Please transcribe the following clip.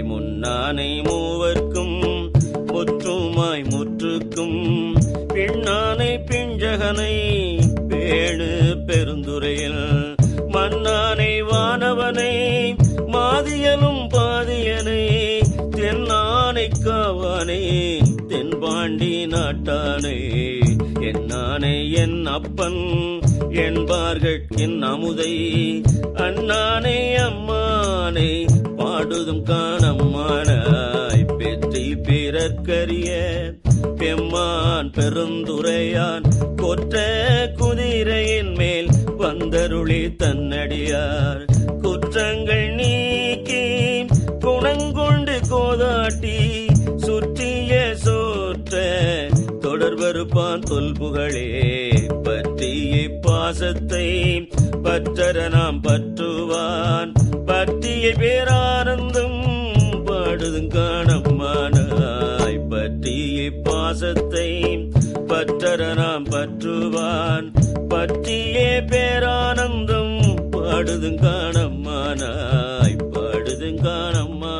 முன்னானை மூவர்க்கும் முற்றுமாய் முற்றுக்கும் பின்னானை பிஞ்சகனை பேணு பெருந்துரையில் மன்னானை வானவனை மாதியனும் பாதியனை தென்னானை காவானை தென்பாண்டி நாட்டானை என்னானை என் அப்பன் என்பார்கட்கின் அமுதை அண்ணானை அம்மானை பாடுதும் காணம்மானாய் பெற்றி பிறர்க்கரிய பெம்மான் பெருந்துரையான் கொற்ற குதிரையின் மேல் வந்தருளி தன்னடியார் குற்றங்கள் நீக்கி குணங்கொண்டு கோதாட்டி சுற்றிய சோற்ற தொடர்வருப்பான் தொல்புகழே பற்றிய பாசத்தை பற்றர நாம் பற்றுவான் பற்றிய பேரானந்தம் பாடுதும் காணம்மானாய் பற்றிய பாசத்தை பற்றர நாம் பற்றுவான் பற்றிய பேரானந்தம் பாடுதும் காணம்மானாய் பாடுதும் காணம்மா